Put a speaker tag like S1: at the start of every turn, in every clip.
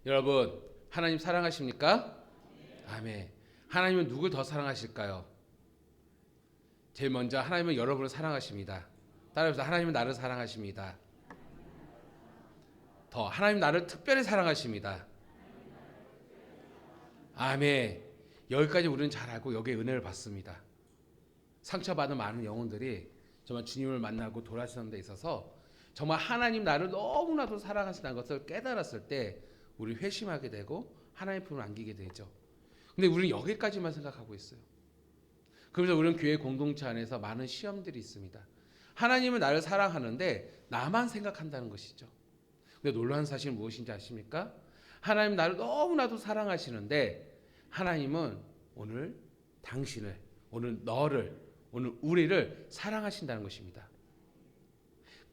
S1: 여러분, 하나님 사랑하십니까? 아멘. 하나님은 누굴 더 사랑하실까요? 제일 먼저 하나님은 여러분을 사랑하십니다. 따라해서 하나님은 나를 사랑하십니다. 더 하나님 나를 특별히 사랑하십니다. 아멘. 여기까지 우리는 잘 알고 여기에 은혜를 받습니다. 상처받은 많은 영혼들이 정말 주님을 만나고 돌아서는 데 있어서 정말 하나님 나를 너무나도 사랑하신다는 것을 깨달았을 때 우리 회심하게 되고 하나님 품을 안기게 되죠. 근데 우리는 여기까지만 생각하고 있어요. 그래서 우리는 교회 공동체 안에서 많은 시험들이 있습니다. 하나님은 나를 사랑하는데 나만 생각한다는 것이죠. 근데 놀라운 사실은 무엇인지 아십니까? 하나님 나를 너무나도 사랑하시는데 하나님은 오늘 당신을, 오늘 너를, 오늘 우리를 사랑하신다는 것입니다.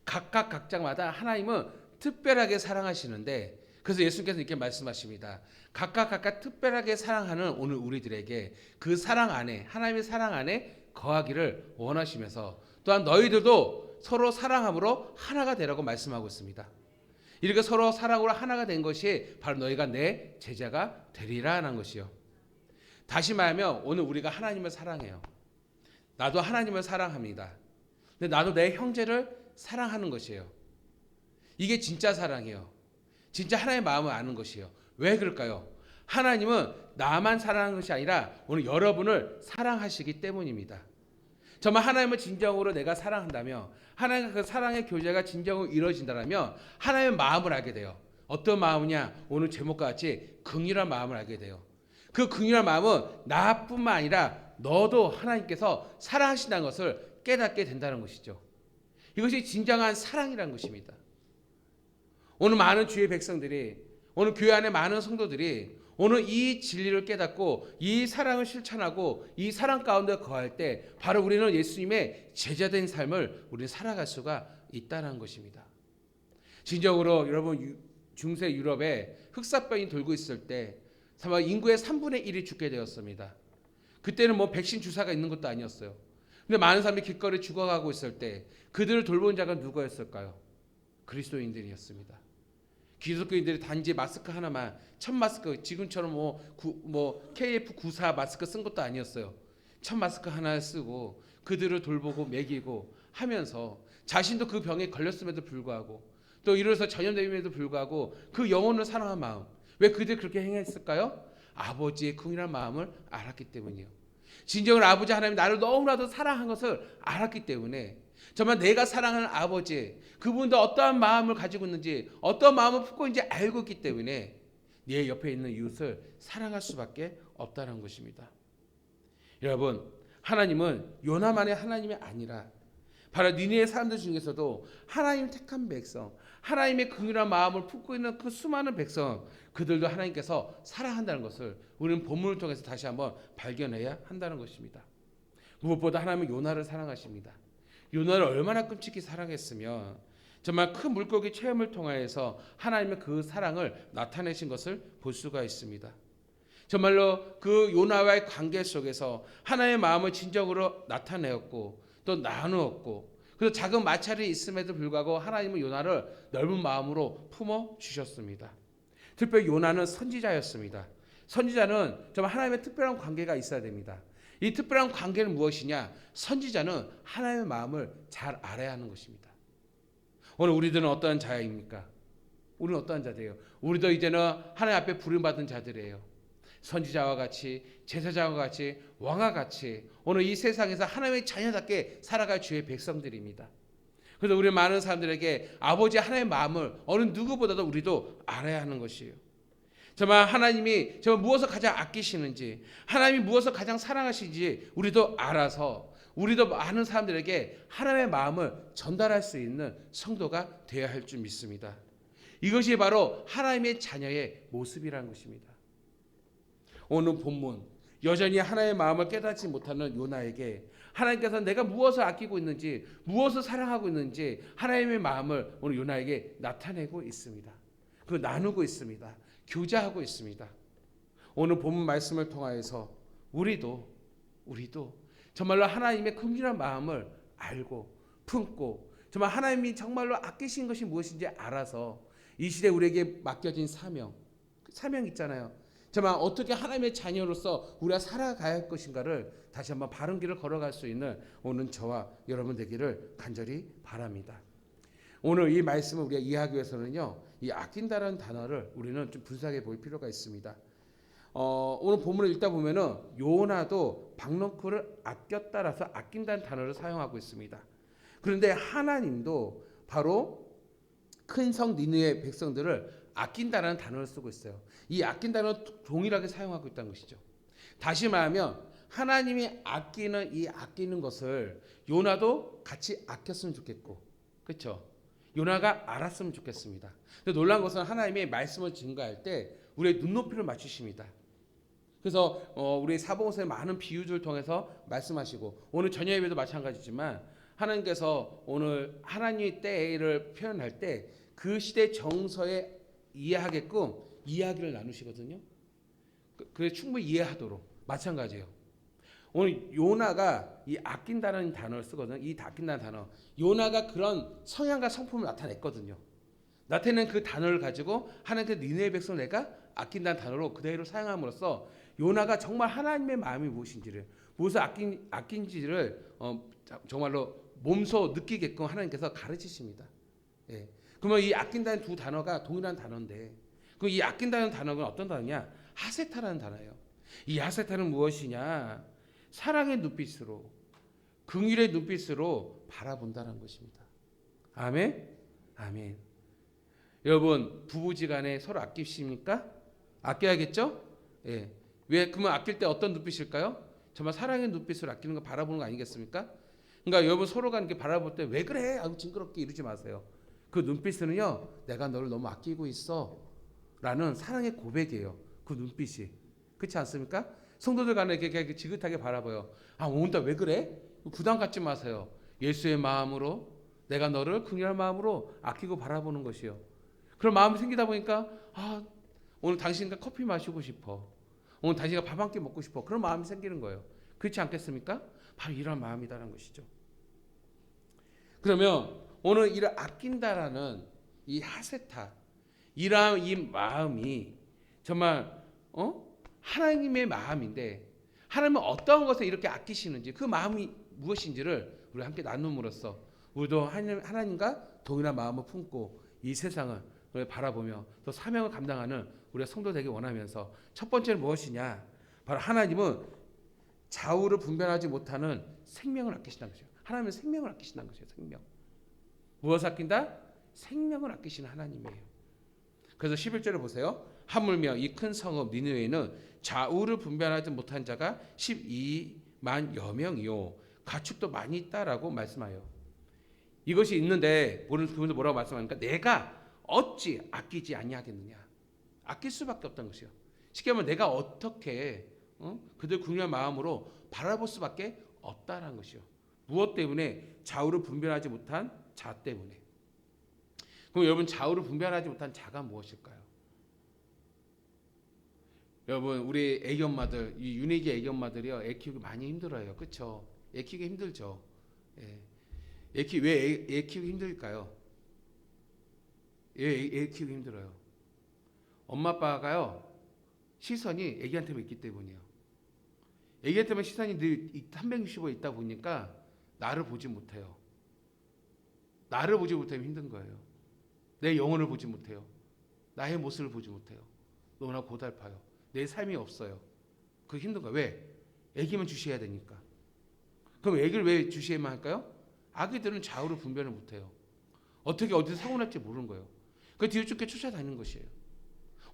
S1: 각각 각자마다 하나님은 특별하게 사랑하시는데 그래서 예수님께서 이렇게 말씀하십니다. 각각 특별하게 사랑하는 오늘 우리들에게 그 사랑 안에, 하나님의 사랑 안에 거하기를 원하시면서 또한 너희들도 서로 사랑함으로 하나가 되라고 말씀하고 있습니다. 이렇게 서로 사랑으로 하나가 된 것이 바로 너희가 내 제자가 되리라는 것이요. 다시 말하면 오늘 우리가 하나님을 사랑해요. 나도 하나님을 사랑합니다. 근데 나도 내 형제를 사랑하는 것이에요. 이게 진짜 사랑이에요. 진짜 하나님의 마음을 아는 것이에요. 왜 그럴까요? 하나님은 나만 사랑하는 것이 아니라 오늘 여러분을 사랑하시기 때문입니다. 정말 하나님을 진정으로 내가 사랑한다면 하나님과 그 사랑의 교제가 진정으로 이루어진다면 하나님의 마음을 알게 돼요. 어떤 마음이냐? 오늘 제목과 같이 긍휼한 마음을 알게 돼요. 그 긍휼한 마음은 나뿐만 아니라 너도 하나님께서 사랑하신다는 것을 깨닫게 된다는 것이죠. 이것이 진정한 사랑이라는 것입니다. 오늘 많은 주의 백성들이, 오늘 교회 안에 많은 성도들이 오늘 이 진리를 깨닫고 이 사랑을 실천하고 이 사랑 가운데 거할 때 바로 우리는 예수님의 제자된 삶을 우리는 살아갈 수가 있다는 것입니다. 진정으로 여러분 중세 유럽에 흑사병이 돌고 있을 때 인구의 3분의 1이 죽게 되었습니다. 그때는 뭐 백신 주사가 있는 것도 아니었어요. 근데 많은 사람이 길거리 죽어가고 있을 때 그들을 돌보는 자가 누구였을까요? 그리스도인들이었습니다. 기독교인들이 단지 마스크 하나만, 천 마스크, 지금처럼 KF94 마스크 쓴 것도 아니었어요. 천 마스크 하나 쓰고 그들을 돌보고 먹이고 하면서 자신도 그 병에 걸렸음에도 불구하고 또 이로서 전염됨에도 불구하고 그 영혼을 사랑한 마음, 왜 그들이 그렇게 행했을까요? 아버지의 긍휼한 마음을 알았기 때문이에요. 진정으로 아버지 하나님 나를 너무나도 사랑한 것을 알았기 때문에 정말 내가 사랑하는 아버지, 그분도 어떠한 마음을 가지고 있는지, 어떠한 마음을 품고 있는지 알고 있기 때문에 네 옆에 있는 이웃을 사랑할 수밖에 없다는 것입니다. 여러분, 하나님은 요나만의 하나님이 아니라 바로 니느웨 사람들 중에서도 하나님 택한 백성, 하나님의 긍휼한 마음을 품고 있는 그 수많은 백성, 그들도 하나님께서 사랑한다는 것을 우리는 본문을 통해서 다시 한번 발견해야 한다는 것입니다. 무엇보다 하나님은 요나를 사랑하십니다. 요나를 얼마나 끔찍히 사랑했으면 정말 큰 물고기 체험을 통하여서 하나님의 그 사랑을 나타내신 것을 볼 수가 있습니다. 정말로 그 요나와의 관계 속에서 하나님의 마음을 진정으로 나타내었고 또 나누었고, 그래서 작은 마찰이 있음에도 불구하고 하나님은 요나를 넓은 마음으로 품어 주셨습니다. 특별히 요나는 선지자였습니다. 선지자는 정말 하나님의 특별한 관계가 있어야 됩니다. 이 특별한 관계는 무엇이냐? 선지자는 하나님의 마음을 잘 알아야 하는 것입니다. 오늘 우리들은 어떠한 자입니까? 우리는 어떠한 자들이에요? 우리도 이제는 하나님 앞에 부름받은 자들이에요. 선지자와 같이, 제사장과 같이, 왕과 같이 오늘 이 세상에서 하나님의 자녀답게 살아갈 주의 백성들입니다. 그래서 우리 많은 사람들에게 아버지 하나님의 마음을 어느 누구보다도 우리도 알아야 하는 것이에요. 정말 하나님이 정말 무엇을 가장 아끼시는지, 하나님이 무엇을 가장 사랑하시는지 우리도 알아서 우리도 많은 사람들에게 하나님의 마음을 전달할 수 있는 성도가 되어야 할 줄 믿습니다. 이것이 바로 하나님의 자녀의 모습이라는 것입니다. 오늘 본문 여전히 하나님의 마음을 깨닫지 못하는 요나에게 하나님께서 내가 무엇을 아끼고 있는지, 무엇을 사랑하고 있는지 하나님의 마음을 오늘 요나에게 나타내고 있습니다. 그 나누고 있습니다. 교제하고 있습니다. 오늘 본문 말씀을 통하여서 우리도 정말로 하나님의 긍휼한 마음을 알고 품고 정말 하나님이 정말로 아끼신 것이 무엇인지 알아서 이 시대 우리에게 맡겨진 사명, 사명이 있잖아요. 정말 어떻게 하나님의 자녀로서 우리가 살아가야 할 것인가를 다시 한번 바른 길을 걸어갈 수 있는 오늘 저와 여러분 되기를 간절히 바랍니다. 오늘 이 말씀을 우리가 이해하기 위해서는요, 이 아낀다라는 단어를 우리는 좀 분석해 볼 필요가 있습니다. 오늘 본문을 읽다 보면은 요나도 박너크를 아꼈다라서 아낀다는 단어를 사용하고 있습니다. 그런데 하나님도 바로 큰 성 니느웨 백성들을 아낀다라는 단어를 쓰고 있어요. 이 아낀다는 동일하게 사용하고 있다는 것이죠. 다시 말하면 하나님이 아끼는 이 아끼는 것을 요나도 같이 아꼈으면 좋겠고, 그렇죠? 요나가 알았으면 좋겠습니다. 근데 놀라운 것은 하나님의 말씀을 증거할 때 우리의 눈높이를 맞추십니다. 그래서 우리 사복음서의 많은 비유들을 통해서 말씀하시고, 오늘 저녁 예배도 마찬가지지만 하나님께서 오늘 하나님의 때를 표현할 때 그 시대 정서에 이해하게끔 이야기를 나누시거든요. 그래 충분히 이해하도록 마찬가지예요. 오늘 요나가 이 아낀다는 단어를 쓰거든요. 이 아낀다는 단어, 요나가 그런 성향과 성품을 나타냈거든요. 나타낸 그 단어를 가지고 하나님께서 니느웨 백성을 내가 아낀다는 단어로 그대로 사용함으로써 요나가 정말 하나님의 마음이 무엇인지를, 무엇을 아낀지를 정말로 몸소 느끼게끔 하나님께서 가르치십니다. 예. 그러면 이 아낀다는 두 단어가 동일한 단어인데, 그 이 아낀다는 단어가 어떤 단어냐? 하세타라는 단어예요. 이 하세타는 무엇이냐? 사랑의 눈빛으로, 긍휼의 눈빛으로 바라본다는 것입니다. 아멘. 아멘. 여러분 부부지간에 서로 아끼십니까? 아껴야겠죠? 예. 왜 그러면 아낄 때 어떤 눈빛일까요? 정말 사랑의 눈빛으로 아끼는 거 바라보는 거 아니겠습니까? 그러니까 여러분 서로가 이렇게 바라볼 때 왜 그래? 아우 징그럽게 이러지 마세요. 그 눈빛은요, 내가 너를 너무 아끼고 있어라는 사랑의 고백이에요. 그 눈빛이. 그렇지 않습니까? 성도들 간에 이렇게 지긋하게 바라봐요. 아 오늘따라 왜 그래? 부담 갖지 마세요. 예수의 마음으로 내가 너를 긍휼한 마음으로 아끼고 바라보는 것이요. 그런 마음이 생기다 보니까 오늘 당신과 커피 마시고 싶어. 오늘 당신과 밥 한 끼 먹고 싶어. 그런 마음이 생기는 거예요. 그렇지 않겠습니까? 바로 이런 마음이라는 것이죠. 그러면 오늘 이를 아낀다라는 이 하세타, 이러한 이 마음이 정말 하나님의 마음인데, 하나님은 어떤 것을 이렇게 아끼시는지, 그 마음이 무엇인지를 우리 함께 나눔으로써 우리도 하나님과 동일한 마음을 품고 이 세상을 바라보며 또 사명을 감당하는 우리가 성도 되기 원하면서, 첫 번째는 무엇이냐? 바로 하나님은 좌우를 분별하지 못하는 생명을 아끼신다는 것이에요. 하나님은 생명을 아끼신다는 것이에요. 생명. 무엇을 아낀다? 생명을 아끼시는 하나님이에요. 그래서 11절을 보세요. 하물며 이 큰 성읍 니느웨는 좌우를 분별하지 못한 자가 12만여 명이요 가축도 많이 있다라고 말씀하여. 이것이 있는데 그분도 뭐라고 말씀하니까 내가 어찌 아끼지 아니하겠느냐. 아낄 수밖에 없다는 것이요. 쉽게 말하면 내가 어떻게 그들 긍휼한 마음으로 바라볼 수밖에 없다라는 것이요. 무엇 때문에? 좌우를 분별하지 못한 자 때문에. 그럼 여러분 좌우를 분별하지 못한 자가 무엇일까요? 여러분 우리 애기 엄마들, 이 윤희기 애기 엄마들이요, 애 키우기 많이 힘들어요. 그렇죠? 애 키우기 힘들죠. 예. 왜 애 키우기 힘들까요? 애 키우기 힘들어요. 엄마 아빠가요 시선이 애기한테만 있기 때문이에요. 애기한테만 시선이 늘 365에 있다 보니까 나를 보지 못해요. 나를 보지 못하면 힘든 거예요. 내 영혼을 보지 못해요. 나의 모습을 보지 못해요. 너무나 고달파요. 내 삶이 없어요. 그게 힘든 거예요. 왜? 애기만 주시해야 되니까. 그럼 애기를 왜 주시해야만 할까요? 아기들은 좌우를 분별을 못해요. 어떻게 어디서 사고 날지 모르는 거예요. 그 뒤를 쫓겨 쫓아다니는 것이에요.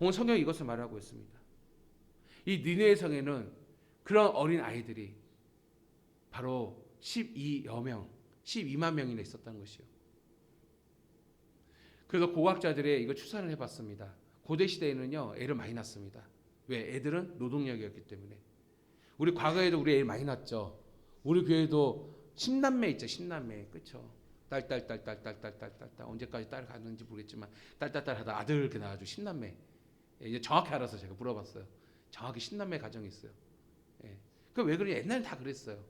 S1: 오늘 성경이 이것을 말하고 있습니다. 이 니느웨 성에는 그런 어린 아이들이 바로 12만 명이나 있었다는 것이요. 그래서 고고학자들이 이거 추산을 해봤습니다. 고대 시대에는요 애를 많이 낳습니다. 왜? 애들은 노동력이었기 때문에. 우리 과거에도 우리 애 많이 낳았죠. 우리 교회도 10남매 있죠. 10남매. 그렇죠? 딸 언제까지 딸 가는지 모르겠지만 딸 하다 아들 이렇게 낳아가지고 10남매. 이제 정확히 알아서 제가 물어봤어요. 정확히 10남매 가정이 있어요. 예. 그 왜 그러냐? 옛날에 다 그랬어요.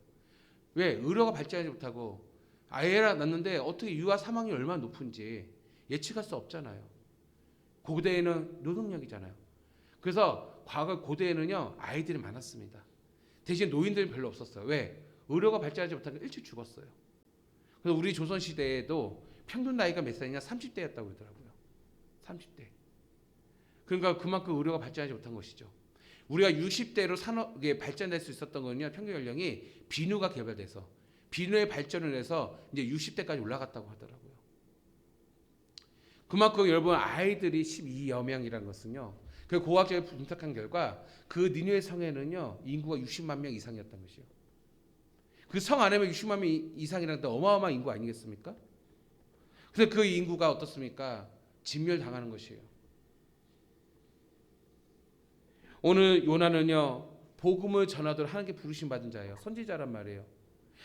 S1: 왜? 의료가 발전하지 못하고 아이를 낳는데 어떻게 유아 사망률이 얼마나 높은지 예측할 수 없잖아요. 고대에는 노동력이잖아요. 그래서 과거 고대에는요 아이들이 많았습니다. 대신 노인들은 별로 없었어요. 왜? 의료가 발전하지 못하니까 일찍 죽었어요. 그래서 우리 조선 시대에도 평균 나이가 몇 살이냐? 30대였다고 그러더라고요. 30대. 그러니까 그만큼 의료가 발전하지 못한 것이죠. 우리가 60대로 산업이 발전될 수 있었던 거는요. 평균 연령이 비누가 개발돼서 비누의 발전을 해서 이제 60대까지 올라갔다고 하더라고요. 그만큼 여러분 아이들이 12여 명이라는 것은요. 그 고학적으로 분석한 결과 그 니느웨 성에는요. 인구가 60만 명 이상이었던 것이요. 그 성 안에면 60만 명 이상이라는 데 어마어마한 인구 아니겠습니까? 그래서 그 인구가 어떻습니까? 진멸당하는 것이에요. 오늘 요나는요. 복음을 전하도록 하나님께 부르심 받은 자예요. 선지자란 말이에요.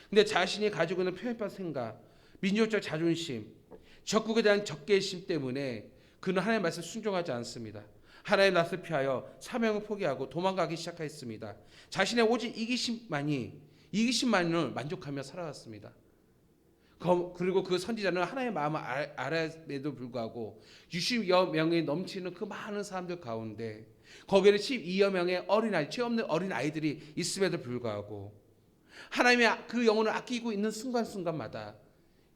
S1: 근데 자신이 가지고 있는 편협한 생각, 민족적 자존심, 적국에 대한 적개심 때문에 그는 하나님의 말씀을 순종하지 않습니다. 하나님의 낯을 피하여 사명을 포기하고 도망가기 시작했습니다. 자신의 오직 이기심만을 만족하며 살아왔습니다. 그리고 그 선지자는 하나님의 마음을 알아에도 불구하고 60여 명이 넘치는 그 많은 사람들 가운데 거기에는 12여 명의 어린아이, 죄 없는 어린아이들이 있음에도 불구하고 하나님의 그 영혼을 아끼고 있는 순간순간마다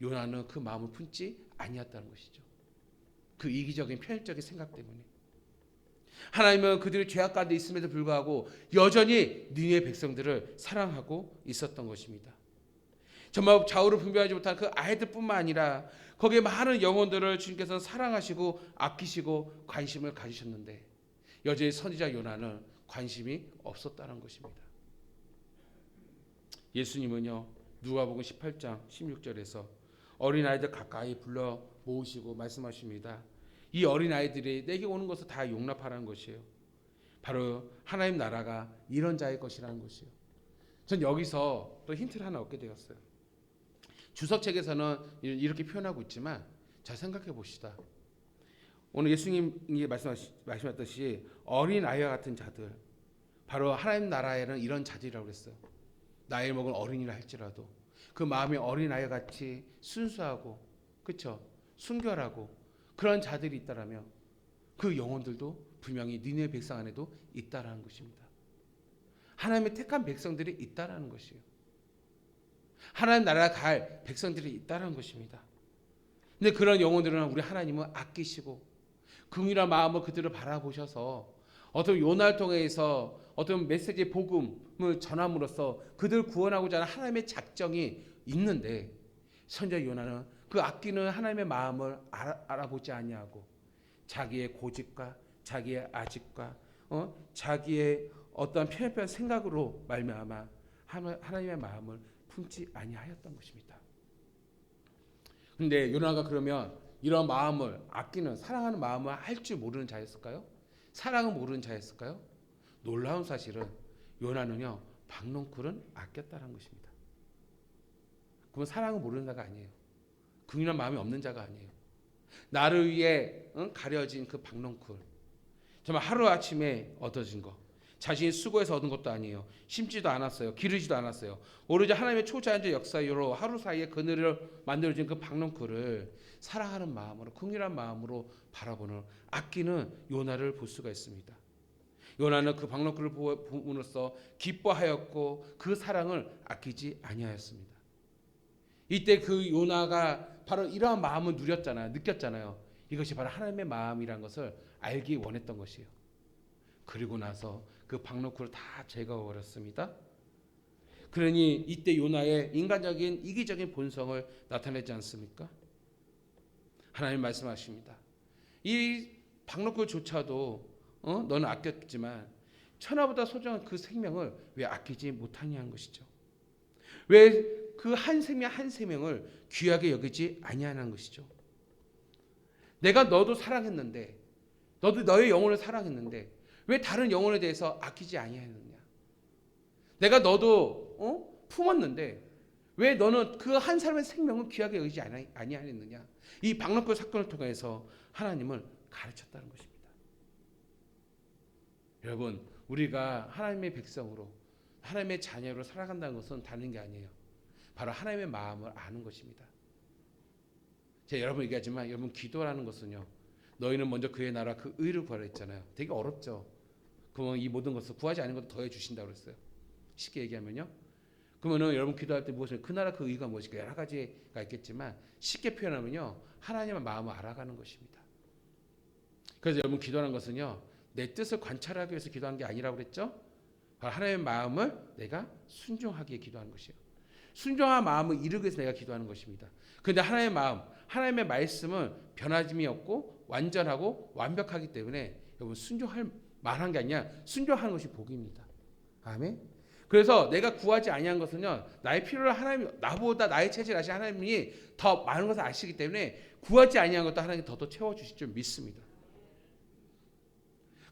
S1: 요나는 그 마음을 품지 아니었다는 것이죠. 그 이기적인 편협적인 생각 때문에 하나님은 그들이 죄악 가운데 있음에도 불구하고 여전히 니느웨 백성들을 사랑하고 있었던 것입니다. 정말 좌우를 분별하지 못한 그 아이들뿐만 아니라 거기에 많은 영혼들을 주님께서 사랑하시고 아끼시고 관심을 가지셨는데 여전히 선지자 요나는 관심이 없었다는 것입니다. 예수님은요 누가복음 18장 16절에서 어린아이들 가까이 불러 모으시고 말씀하십니다. 이 어린아이들이 내게 오는 것을 다 용납하라는 것이에요. 바로 하나님 나라가 이런 자의 것이라는 것이에요. 전 여기서 또 힌트를 하나 얻게 되었어요. 주석책에서는 이렇게 표현하고 있지만 잘 생각해 봅시다. 오늘 예수님이 말씀하셨듯이 어린아이와 같은 자들, 바로 하나님 나라에는 이런 자들이라고 그랬어요. 나이 먹은 어린이라 할지라도 그 마음이 어린아이 같이 순수하고 그렇죠? 순결하고 그런 자들이 있다라면 그 영혼들도 분명히 니느웨 백성 안에도 있다라는 것입니다. 하나님의 택한 백성들이 있다라는 것이에요. 하나님 나라 갈 백성들이 있다라는 것입니다. 근데 그런 영혼들은 우리 하나님은 아끼시고 긍휼한 마음으로 그들을 바라보셔서 어떤 요나를 통해서 어떤 메시지 복음을 전함으로써 그들을 구원하고자 하는 하나님의 작정이 있는데 선지자 요나는 그 아끼는 하나님의 마음을 알아보지 아니하고 자기의 고집과 자기의 아집과 자기의 어떠한 편협한 생각으로 말미암아 하나님의 마음을 품지 아니하였던 것입니다. 그런데 요나가 그러면 이런 마음을 아끼는 사랑하는 마음을 할 줄 모르는 자였을까요? 사랑은 모르는 자였을까요? 놀라운 사실은 요나는요 박농쿨은 아꼈다는 것입니다. 그건 사랑을 모르는 자가 아니에요. 긍휼한 마음이 없는 자가 아니에요. 나를 위해 가려진 그 박농쿨 정말 하루아침에 얻어진 것 자신이 수고해서 얻은 것도 아니에요. 심지도 않았어요. 기르지도 않았어요. 오로지 하나님의 초자연적 역사로 하루 사이에 그늘을 만들어진 그 박농쿨을 사랑하는 마음으로 긍휼한 마음으로 바라보는 아끼는 요나를 볼 수가 있습니다. 요나는 그 박농쿨을 보므로써 기뻐하였고 그 사랑을 아끼지 아니하였습니다. 이때 그 요나가 바로 이러한 마음을 느꼈잖아요. 이것이 바로 하나님의 마음이란 것을 알기 원했던 것이에요. 그리고 나서 그 박농쿨을 다 제거해 버렸습니다. 그러니 이때 요나의 인간적인 이기적인 본성을 나타내지 않습니까? 하나님 말씀하십니다. 이 박농쿨조차도 너는 아꼈지만 천하보다 소중한 그 생명을 왜 아끼지 못하냐는 것이죠. 왜 그 한 생명 한 생명을 귀하게 여기지 아니하는 것이죠. 내가 너도 사랑했는데 너도 너의 영혼을 사랑했는데 왜 다른 영혼에 대해서 아끼지 아니하느냐? 내가 너도 품었는데 왜 너는 그 한 사람의 생명을 귀하게 여기지 아니하느냐? 이 박농쿨 사건을 통해서 하나님을 가르쳤다는 것입니다. 여러분, 우리가 하나님의 백성으로 하나님의 자녀로 살아간다는 것은 다른 게 아니에요. 바로 하나님의 마음을 아는 것입니다. 제가 여러분 얘기하지만 여러분 기도라는 것은요. 너희는 먼저 그의 나라 그 의를 구하라 했잖아요. 되게 어렵죠. 그러면 이 모든 것을 구하지 않은 것도 더해 주신다고 그랬어요. 쉽게 얘기하면요. 그러면은 여러분 기도할 때 무엇을 그 나라 그 의가 무엇일까 여러 가지가 있겠지만 쉽게 표현하면요 하나님의 마음을 알아가는 것입니다. 그래서 여러분 기도하는 것은요 내 뜻을 관찰하기 위해서 기도한 게 아니라고 그랬죠. 하나님의 마음을 내가 순종하기에 기도하는 것이에요. 순종한 마음을 이루기 위해서 내가 기도하는 것입니다. 그런데 하나님의 마음, 하나님의 말씀은 변함이 없고 완전하고 완벽하기 때문에 여러분 순종할 만한 게 아니라 순종하는 것이 복입니다. 아멘. 그래서 내가 구하지 아니한 것은요 나의 필요를 하나님 나보다 나의 체질 아시 하나님이 더 많은 것을 아시기 때문에 구하지 아니한 것도 하나님 더 채워 주실 줄 믿습니다.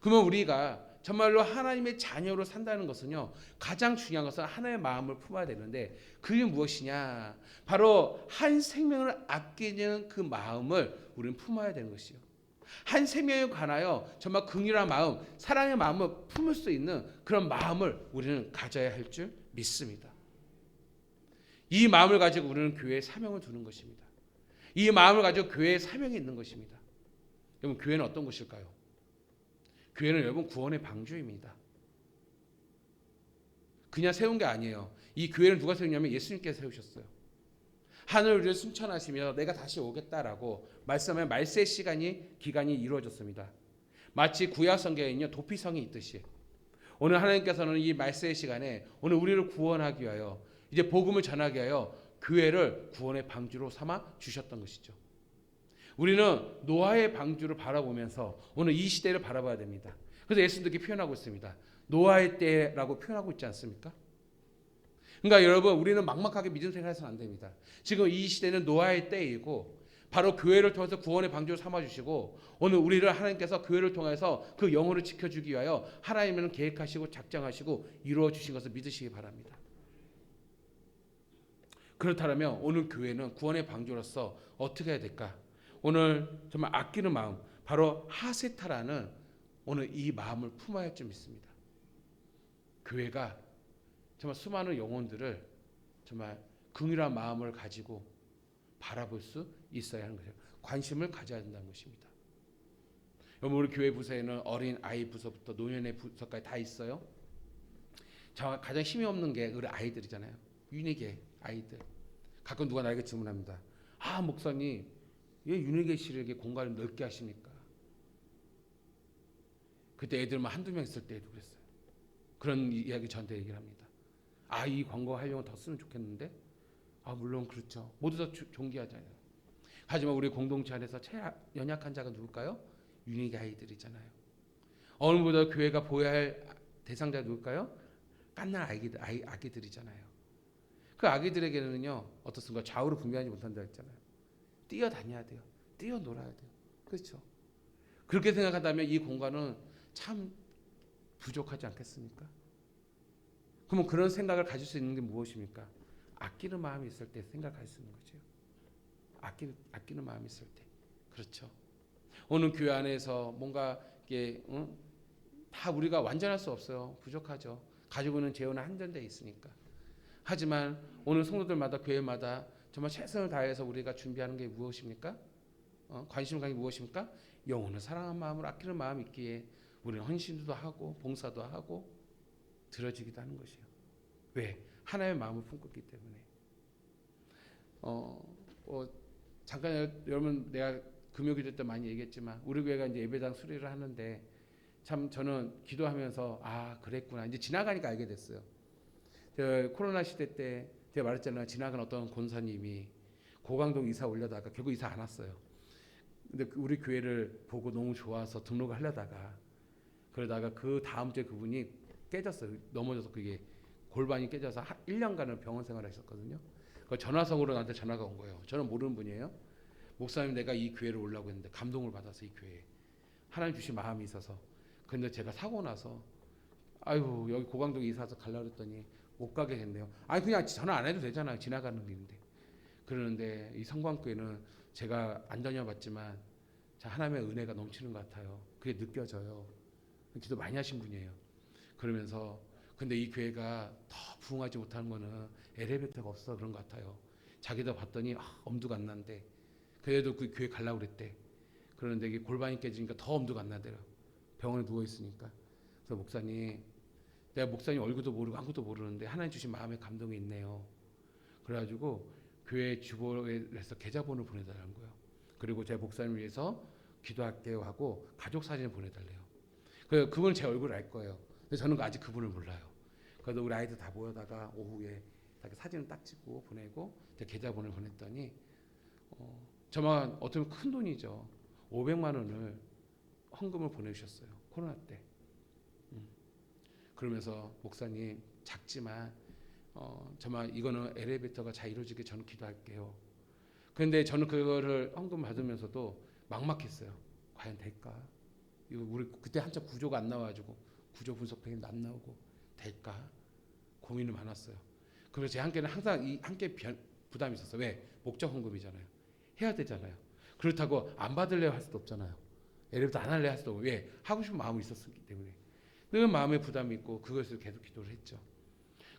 S1: 그러면 우리가 정말로 하나님의 자녀로 산다는 것은요 가장 중요한 것은 하나님의 마음을 품어야 되는데 그게 무엇이냐 바로 한 생명을 아끼는 그 마음을 우리는 품어야 되는 것이요. 한 생명에 관하여 정말 긍휼한 마음, 사랑의 마음을 품을 수 있는 그런 마음을 우리는 가져야 할 줄 믿습니다. 이 마음을 가지고 우리는 교회에 사명을 두는 것입니다. 이 마음을 가지고 교회에 사명이 있는 것입니다. 여러분 교회는 어떤 곳일까요? 교회는 여러분 구원의 방주입니다. 그냥 세운 게 아니에요. 이 교회를 누가 세웠냐면 예수님께서 세우셨어요. 하늘을 승천하시며 내가 다시 오겠다라고 말씀하면 말세 기간이 이루어졌습니다. 마치 구약 성경에 있는 도피성이 있듯이 오늘 하나님께서는 이 말세 시간에 오늘 우리를 구원하기 위하여 이제 복음을 전하기 위하여 교회를 구원의 방주로 삼아 주셨던 것이죠. 우리는 노아의 방주를 바라보면서 오늘 이 시대를 바라봐야 됩니다. 그래서 예수님도 이렇게 표현하고 있습니다. 노아의 때라고 표현하고 있지 않습니까? 그러니까 여러분 우리는 막막하게 믿음 생활해서는 안 됩니다. 지금 이 시대는 노아의 때이고 바로 교회를 통해서 구원의 방주로 삼아주시고 오늘 우리를 하나님께서 교회를 통해서 그 영혼을 지켜주기 위하여 하나님은 계획하시고 작정하시고 이루어주신 것을 믿으시기 바랍니다. 그렇다면 오늘 교회는 구원의 방주로서 어떻게 해야 될까? 오늘 정말 아끼는 마음 바로 하세타라는 오늘 이 마음을 품어야 할 줄 믿습니다. 교회가 정말 수많은 영혼들을 정말 긍휼한 마음을 가지고 바라볼 수 있어야 하는 것이에요. 관심을 가져야 된다는 것입니다. 여러분 우리 교회 부서에는 어린 아이 부서부터 노년의 부서까지 다 있어요. 가장 힘이 없는 게 우리 아이들이잖아요. 유니게 아이들. 가끔 누가 나에게 질문합니다. 아 목사님 왜 유니게 씨에게 공간을 넓게 하십니까? 그때 애들만 한두 명 있을 때에도 그랬어요. 그런 이야기 저한테 얘기를 합니다. 아, 이 광고 활용을 더 쓰면 좋겠는데? 아, 물론 그렇죠. 모두 다 존귀하잖아요. 하지만 우리 공동체 안에서 제일 연약한 자가 누굴까요? 유니게 아이들이잖아요. 어느 보다 교회가 보여야 할 대상자가 누굴까요? 깐난 아기들이잖아요. 그 아기들에게는요 어떻습니까? 좌우로 분별하지 못한다 했잖아요. 뛰어다녀야 돼요. 뛰어놀아야 돼요. 그렇죠? 그렇게 생각한다면 이 공간은 참 부족하지 않겠습니까? 그러면 그런 생각을 가질 수 있는 게 무엇입니까? 아끼는 마음이 있을 때 생각할 수 있는 거죠. 아끼는 마음이 있을 때. 그렇죠. 오늘 교회 안에서 뭔가 이게 다 우리가 완전할 수 없어요. 부족하죠. 가지고 있는 재원은 한정되어 있으니까. 하지만 오늘 성도들마다 교회마다 정말 최선을 다해서 우리가 준비하는 게 무엇입니까? 관심을 가는 게 무엇입니까? 영혼을 사랑하는 마음을 아끼는 마음이 있기에 우리는 헌신도 하고 봉사도 하고 들어지기도 하는 것이요. 왜? 하나님의 마음을 품고 있기 때문에. 잠깐 여러분 내가 금요기도 때 많이 얘기했지만 우리 교회가 이제 예배당 수리를 하는데 참 저는 기도하면서 아 그랬구나 이제 지나가니까 알게 됐어요. 코로나 시대 때 제가 말했잖아요. 지나간 어떤 권사님이 고강동 이사 올려다가 결국 이사 안 왔어요. 근데 우리 교회를 보고 너무 좋아서 등록을 하려다가 그러다가 그 다음 주에 그분이 깨졌어요. 넘어져서 그게 골반이 깨져서 1년간을 병원 생활을 했었거든요. 그 전화성으로 나한테 전화가 온 거예요. 저는 모르는 분이에요. 목사님 내가 이 교회를 오려고 했는데 감동을 받아서 이 교회에 하나님 주신 마음이 있어서 근데 제가 사고 나서 아유 여기 고강동 이사서 가려고 했더니 못 가게 됐네요. 아니 그냥 전화 안 해도 되잖아요. 지나가는 길인데. 그러는데 이 성광교회는 제가 안 다녀봤지만 하나님의 은혜가 넘치는 것 같아요. 그게 느껴져요. 기도 많이 하신 분이에요. 그러면서 근데 이 교회가 더 부흥하지 못하는 거는 엘리베이터가 없어 그런 것 같아요. 자기도 봤더니 엄두가 안 난대. 그래도 그 교회 가려고 그랬대. 그런데 이게 골반이 깨지니까 더 엄두가 안 나대요. 병원에 누워 있으니까. 그래서 목사님, 내가 목사님 얼굴도 모르고 아무것도 모르는데 하나님 주신 마음의 감동이 있네요. 그래가지고 교회 주보에서 계좌번호 보내달라는 거예요. 그리고 제 목사님 위해서 기도할게요 하고 가족 사진을 보내달래요. 그분은 제 얼굴을 알 거예요. 근데 저는 아직 그분을 몰라요. 그래서 우리 아이들 다 모여다가 오후에 사진을 딱 찍고 보내고 제 계좌번호를 보냈더니 저만 어쩌면 큰 돈이죠. 500만 원을 헌금을 보내주셨어요. 코로나 때. 그러면서 목사님 작지만 정말 이거는 엘리베이터가 잘 이루어지게 저는 기도할게요. 그런데 저는 그거를 헌금 받으면서도 막막했어요. 과연 될까? 이거 우리 그때 한참 구조가 안 나와가지고 구조 분석편이 안 나오고 될까? 고민이 많았어요. 그래서 제 한께는 항상 이 한께 부담이 있었어요. 왜? 목적 헌금이잖아요. 해야 되잖아요. 그렇다고 안 받을래요 할 수도 없잖아요. 엘리베이터 안 할래 할 수도 없고 왜? 하고 싶은 마음이 있었기 때문에 늘 마음에 부담이 있고 그것을 계속 기도를 했죠.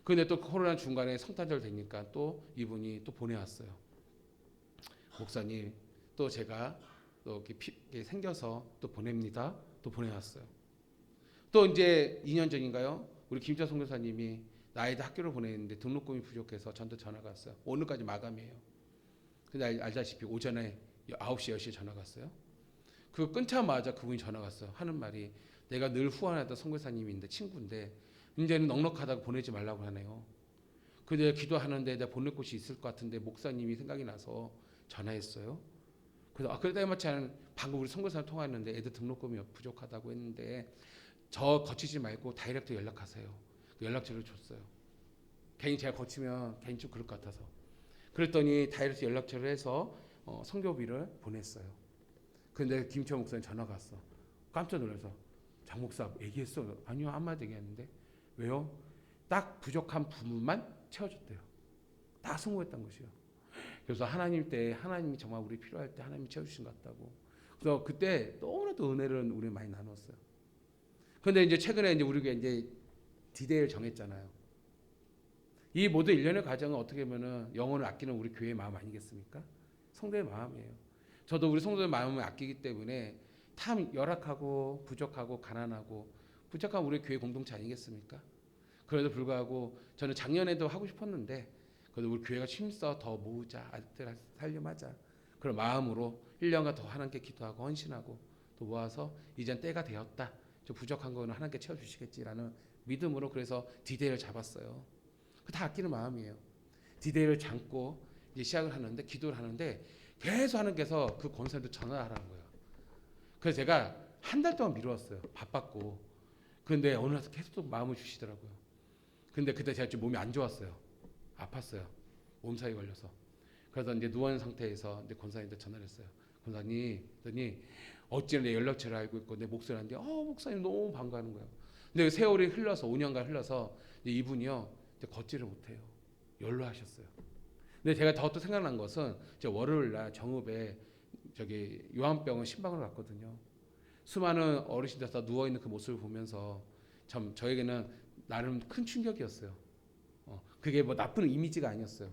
S1: 그런데 또 코로나 중간에 성탄절 되니까 또 이분이 또 보내왔어요. 목사님 또 제가 또 이렇게 생겨서 또 보냅니다. 또 보내왔어요. 또 이제 2년 전인가요? 우리 김자 선교사님이 나이도 학교를 보내는데 등록금이 부족해서 저한테 전화가 왔어요. 오늘까지 마감이에요. 근데 알다시피 오전에 9시 10시에 전화가 왔어요. 그거 끊자마자 그분이 전화가 왔어요. 하는 말이 내가 늘 후원하던 선교사님인데 친구인데 이제는 넉넉하다고 보내지 말라고 하네요. 근데 기도하는데 내가 보낼 곳이 있을 것 같은데 목사님이 생각이 나서 전화했어요. 그래서 그때 마침 방금 우리 선교사님 통화했는데 애들 등록금이 부족하다고 했는데 저 거치지 말고 다이렉트 연락하세요. 그 연락처를 줬어요. 괜히 제가 거치면 괜히 좀 그럴 것 같아서. 그랬더니 다이렉트 연락처를 해서 선교비를 보냈어요. 근데 김치호 목사님 전화가 왔어. 깜짝 놀라서 장 목사 얘기했어. 아니요 한마디 얘기했는데 왜요? 딱 부족한 부분만 채워줬대요. 다 성공했던 것이요. 그래서 하나님 때 하나님이 정말 우리 필요할 때 하나님이 채워주신 것 같다고. 그래서 그때 너무나도 은혜를 우리 많이 나눴어요. 그런데 이제 최근에 이제 우리가 이제 디데이를 정했잖아요. 이 모든 일련의 과정은 어떻게 보면은 영혼을 아끼는 우리 교회의 마음 아니겠습니까? 성도의 마음이에요. 저도 우리 성도의 마음을 아끼기 때문에 참 열악하고 부족하고 가난하고 부족한 우리 교회 공동체 아니겠습니까? 그래도 불구하고 저는 작년에도 하고 싶었는데 그래도 우리 교회가 힘써 더 모으자, 아들 살림하자 그런 마음으로 1년간 더 하나님께 기도하고 헌신하고 또 모아서 이젠 때가 되었다. 저 부족한 거는 하나님께 채워주시겠지라는 믿음으로 그래서 디데이를 잡았어요. 다 아끼는 마음이에요. 디데이를 잡고 이제 시작을 하는데 기도를 하는데 계속 하나님께서 그 권사님도 전화하라는 거예요. 그래서 제가 한 달 동안 미루었어요. 바빴고. 그런데 어느 날 계속 또 마음을 주시더라고요. 근데 그때 제가 좀 몸이 안 좋았어요. 아팠어요. 몸살이 걸려서. 그래서 이제 누워있는 상태에서 이제 권사님한테 전화를 했어요. 권사님, 그랬더니 어찌나 내 연락처를 알고 있고 내 목소리를 하는데 목사님 너무 반가워하는 거예요. 근데 세월이 흘러서 5년간 흘러서 이분이요 이제 걷지를 못해요. 연로하셨어요. 근데 제가 더 또 생각난 것은 제가 월요일 날 정읍에 저기 요한병원 신방을 갔거든요. 수많은 어르신들 다 누워 있는 그 모습을 보면서 참 저에게는 나름 큰 충격이었어요. 그게 뭐 나쁜 이미지가 아니었어요.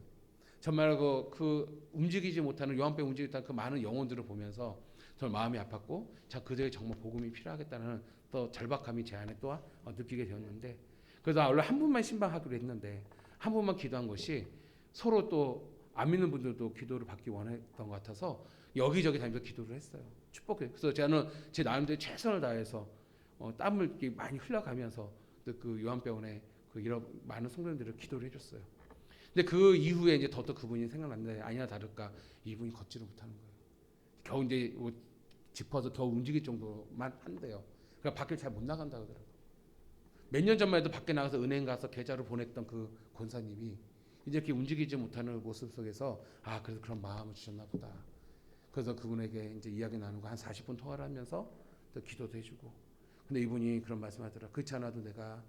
S1: 정말 그 움직이지 못하는 요한병 움직이지 못하는 그 많은 영혼들을 보면서 정말 마음이 아팠고 자 그들에게 정말 복음이 필요하겠다는 또 절박함이 제 안에 또 느끼게 되었는데 그래서 원래 한 분만 신방하기로 했는데 한 분만 기도한 것이 서로 또 안 믿는 분들도 기도를 받기 원했던 것 같아서 여기저기 다니면서 기도를 했어요. 축복해. 그래서 저는 제 나름대로 최선을 다해서 땀을 이렇게 많이 흘려가면서 그 요한병원에 그 이런 많은 성도님들을 기도를 해줬어요. 근데 그 이후에 이제 더 그분이 생각났는데 아니나 다를까 이분이 걷지를 못하는 거예요. 겨우 이제 짚어서 겨우 움직일 정도만 한대요. 그러니까 밖에 잘 못 나간다고 하더라고요. 몇 년 전만 해도 밖에 나가서 은행 가서 계좌를 보냈던 그 권사님이 이제 이렇게 움직이지 못하는 모습 속에서 그래서 그런 마음을 주셨나 보다. 그래서 그분에게 이제 이야기 나누고 한 40분 통화를 하면서 또 기도도 해주고. 근데 이분이 그런 말씀하더라. 그렇지 않아도 내가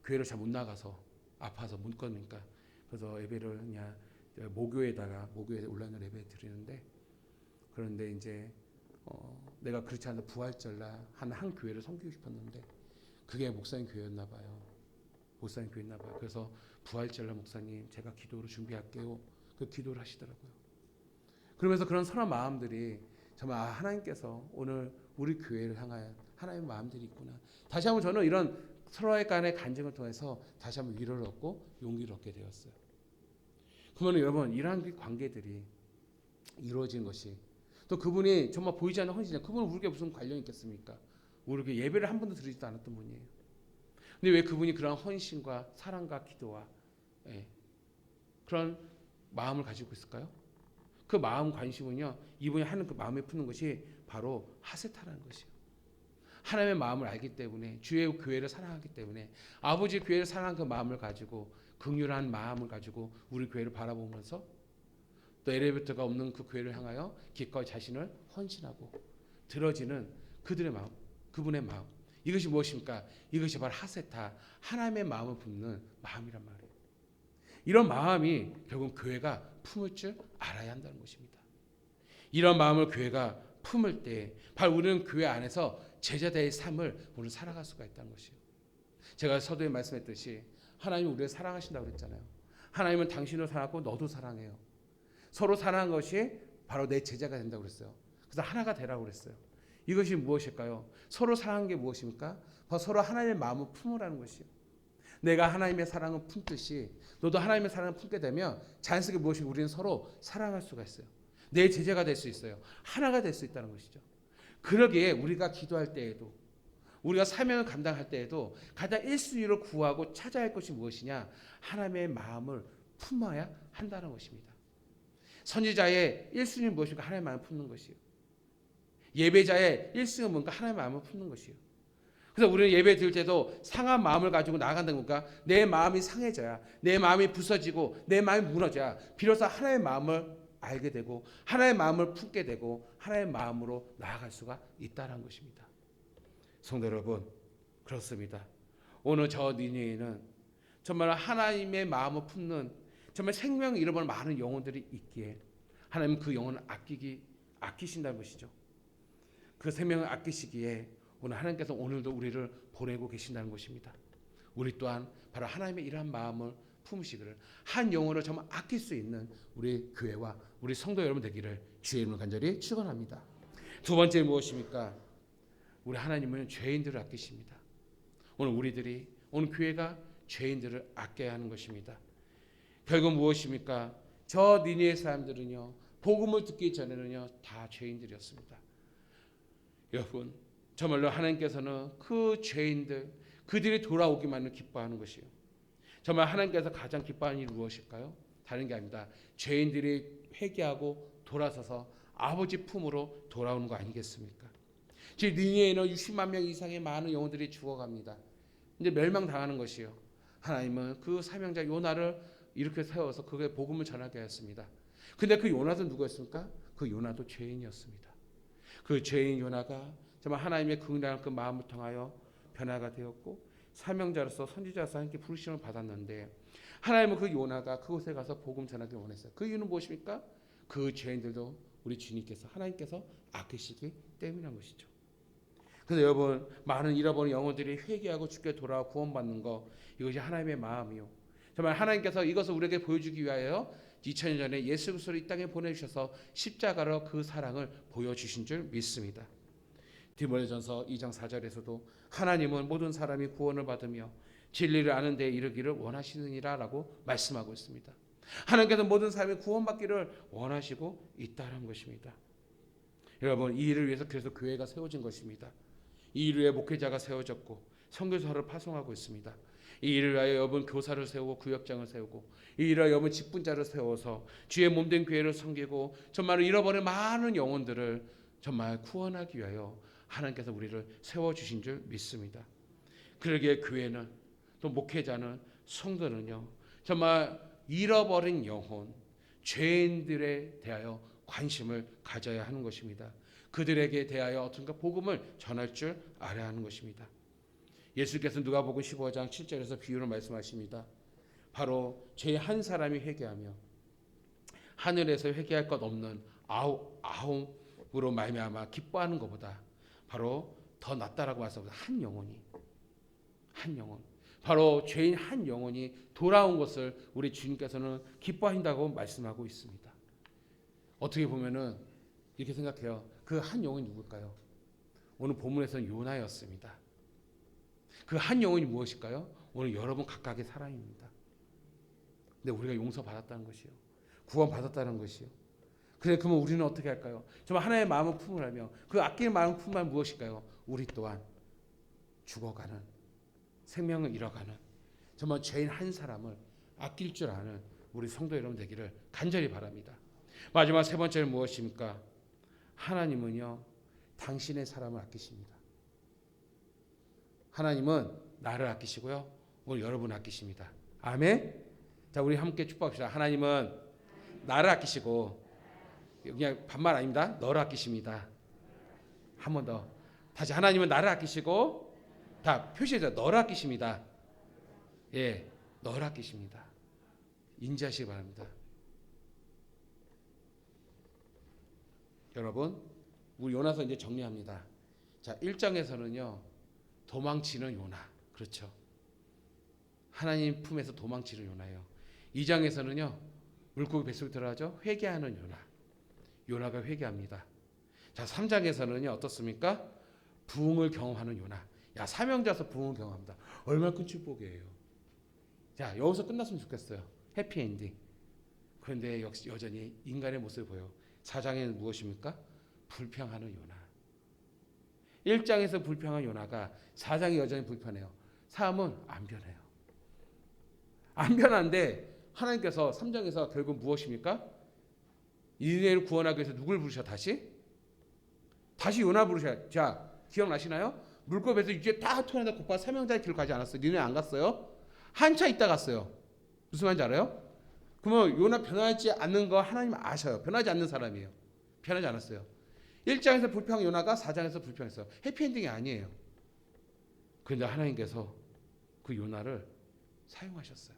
S1: 교회를 잘 못 나가서 아파서 못 가니까 그래서 예배를 그냥 모교에 온라인으로 예배 드리는데 그런데 이제 내가 그렇지 않아도 부활절날 한 교회를 섬기고 싶었는데 그게 목사님 교회였나 봐요. 목사님 교회였나 봐요. 그래서 부활절날 목사님 제가 기도로 준비할게요. 그 기도를 하시더라고요. 그러면서 그런 선한 마음들이 정말 하나님께서 오늘 우리 교회를 향하여 하나님의 마음들이 있구나. 다시 한번 저는 이런 서로의 간의 간증을 통해서 다시 한번 위로를 얻고 용기를 얻게 되었어요. 그러면 여러분 이러한 관계들이 이루어진 것이 또 그분이 정말 보이지 않는 헌신이냐 그분은 우리에게 무슨 관련이 있겠습니까? 우리에게 예배를 한 번도 드리지도 않았던 분이에요. 근데 왜 그분이 그런 헌신과 사랑과 기도와 그런 마음을 가지고 있을까요? 그 마음 관심은요 이분이 하는 그 마음에 푸는 것이 바로 하세타라는 것이에요. 하나님의 마음을 알기 때문에 주의 교회를 사랑하기 때문에 아버지 교회를 사랑한 그 마음을 가지고 긍휼한 마음을 가지고 우리 교회를 바라보면서 또 엘리베이터가 없는 그 교회를 향하여 기꺼이 자신을 헌신하고 들어지는 그들의 마음, 그분의 마음. 이것이 무엇입니까? 이것이 바로 하세타, 하나님의 마음을 품는 마음이란 말이에요. 이런 마음이 결국 교회가 품을 줄 알아야 한다는 것입니다. 이런 마음을 교회가 품을 때 바로 우리는 교회 안에서 제자들의 삶을 우리는 살아갈 수가 있다는 것이에요. 제가 서두에 말씀했듯이 하나님이 우리를 사랑하신다고 그랬잖아요. 하나님은 당신을 사랑하고 너도 사랑해요. 서로 사랑한 것이 바로 내 제자가 된다고 그랬어요. 그래서 하나가 되라고 그랬어요. 이것이 무엇일까요? 서로 사랑한 게 무엇입니까? 바로 서로 하나님의 마음을 품으라는 것이에요. 내가 하나님의 사랑을 품듯이 너도 하나님의 사랑을 품게 되면 자연스럽게 무엇이 우리는 서로 사랑할 수가 있어요. 내 제자가 될 수 있어요. 하나가 될 수 있다는 것이죠. 그러기에 우리가 기도할 때에도 우리가 사명을 감당할 때에도 가장 1순위로 구하고 찾아야 할 것이 무엇이냐? 하나님의 마음을 품어야 한다는 것입니다. 선지자의 1순위는 무엇입니까? 하나님의 마음을 품는 것이에요. 예배자의 1순위는 뭔가 하나님의 마음을 품는 것이에요. 그래서 우리는 예배 드릴 때도 상한 마음을 가지고 나아간다는 겁니까? 내 마음이 상해져야, 내 마음이 부서지고 내 마음이 무너져야 비로소 하나님의 마음을 알게 되고 하나님의 마음을 품게 되고 하나님의 마음으로 나아갈 수가 있다는 것입니다. 성도 여러분, 그렇습니다. 오늘 저 니네에는 정말 하나님의 마음을 품는 정말 생명을 잃어버린 많은 영혼들이 있기에 하나님은 그 영혼을 아끼신다는 것이죠. 그 생명을 아끼시기에 오늘 하나님께서 오늘도 우리를 보내고 계신다는 것입니다. 우리 또한 바로 하나님의 이러한 마음을 품으시기를 한 영혼을 정말 아낄 수 있는 우리 교회와 우리 성도 여러분 되기를 주의 이름으로 간절히 축원합니다. 두 번째 무엇입니까? 우리 하나님은 죄인들을 아끼십니다. 오늘 교회가 죄인들을 아껴야 하는 것입니다. 결국 무엇입니까? 저 니느웨 사람들은요 복음을 듣기 전에는요 다 죄인들이었습니다. 여러분 정말로 하나님께서는 그 죄인들 그들이 돌아오기만을 기뻐하는 것이에요. 정말 하나님께서 가장 기뻐하는 일이 무엇일까요? 다른 게 아닙니다. 죄인들이 회개하고 돌아서서 아버지 품으로 돌아오는 거 아니겠습니까? 지금 니느웨에는 60만 명 이상의 많은 영혼들이 죽어갑니다. 이제 멸망당하는 것이요. 하나님은 그 사명자 요나를 이렇게 세워서 그의 복음을 전하게 하였습니다. 근데 그 요나도 누구였습니까? 그 요나도 죄인이었습니다. 그 죄인 요나가 정말 하나님의 긍휼한 그 마음을 통하여 변화가 되었고 사명자로서 선지자로서 하나님께 부르심을 받았는데 하나님은 그 요나가 그곳에 가서 복음 전하기 원했어요. 그 이유는 무엇입니까? 그 죄인들도 우리 주님께서 하나님께서 아끼시기 때문인 것이죠. 그래서 여러분 많은 잃어버린 영혼들이 회개하고 주께 돌아와 구원받는 것 이것이 하나님의 마음이요. 정말 하나님께서 이것을 우리에게 보여주기 위하여 2000년 전에 예수 그리스도를 이 땅에 보내주셔서 십자가로 그 사랑을 보여주신 줄 믿습니다. 디모데전서 2장 4절에서도 하나님은 모든 사람이 구원을 받으며 진리를 아는 데 이르기를 원하시느니라 라고 말씀하고 있습니다. 하나님께서 모든 사람이 구원받기를 원하시고 있다는 것입니다. 여러분 이 일을 위해서 그래서 교회가 세워진 것입니다. 이 일을 위해 목회자가 세워졌고 선교사를 파송하고 있습니다. 이 일을 위하여 여러분 교사를 세우고 구역장을 세우고 이 일을 위하여 여러분 직분자를 세워서 주의 몸된 교회를 섬기고 정말 잃어버린 많은 영혼들을 정말 구원하기 위하여 하나님께서 우리를 세워주신 줄 믿습니다. 그러기에 교회는 또 목회자는 성도는요 정말 잃어버린 영혼 죄인들에 대하여 관심을 가져야 하는 것입니다. 그들에게 대하여 어떤가 복음을 전할 줄 알아야 하는 것입니다. 예수께서 누가복음 15장 7절에서 비유를 말씀하십니다. 바로 죄 한 사람이 회개하며 하늘에서 회개할 것 없는 아홉으로 말미암아 기뻐하는 것보다 바로 더 낫다라고 말씀합니다. 한 영혼 바로 죄인 한 영혼이 돌아온 것을 우리 주님께서는 기뻐하신다고 말씀하고 있습니다. 어떻게 보면은 이렇게 생각해요. 그 한 영혼이 누굴까요? 오늘 본문에서는 요나였습니다. 그 한 영혼이 무엇일까요? 오늘 여러분 각각의 사람입니다. 근데 우리가 용서받았다는 것이요. 구원받았다는 것이요. 그래, 그러면 우리는 어떻게 할까요? 정말 하나의 마음을 품으라며 그 아끼는 마음을 품으면 무엇일까요? 우리 또한 죽어가는, 생명을 잃어가는 정말 죄인 한 사람을 아낄 줄 아는 우리 성도 여러분 되기를 간절히 바랍니다. 마지막 세 번째는 무엇입니까? 하나님은요, 당신의 사람을 아끼십니다. 하나님은 나를 아끼시고요, 오늘 여러분을 아끼십니다. 아멘. 자, 우리 함께 축복합시다. 하나님은 나를 아끼시고, 그냥 반말 아닙니다. 너를 아끼십니다. 한 번 더. 다시, 하나님은 나를 아끼시고, 다 표시해서 너를 아끼십니다. 예, 너를 아끼십니다. 인지하시기 바랍니다. 여러분, 우리 요나서 이제 정리합니다. 자, 1장에서는요, 도망치는 요나. 그렇죠. 하나님 품에서 도망치는 요나예요. 2장에서는요, 물고기 뱃속에 들어가죠. 회개하는 요나. 요나가 회개합니다. 자, 3장에서는요, 어떻습니까? 부흥을 경험하는 요나. 야, 사명자서 부흥을 경험합니다. 얼마나 큰 축복이에요. 자, 여기서 끝났으면 좋겠어요. 해피엔딩. 그런데 역시 여전히 인간의 모습을 보여. 4장에는 무엇입니까? 불평하는 요나. 1장에서 불평한 요나가 4장이 여전히 불편해요. 삶은 안 변해요. 안 변한데 하나님께서 3장에서 결국 무엇입니까? 니네를 구원하기 위해서 누굴 부르셔? 다시 요나 부르셔. 자, 기억나시나요? 물고기에서 이제 딱 ton에다 곧바로 사명자의 길을 가지 않았어요. 니네 안 갔어요? 한참 있다 갔어요. 무슨 말인지 알아요? 그러면 요나 변하지 않는 거 하나님 아셔요. 변하지 않는 사람이에요. 변하지 않았어요. 1장에서 불평한 요나가 4장에서 불평했어요. 해피엔딩이 아니에요. 그런데 하나님께서 그 요나를 사용하셨어요.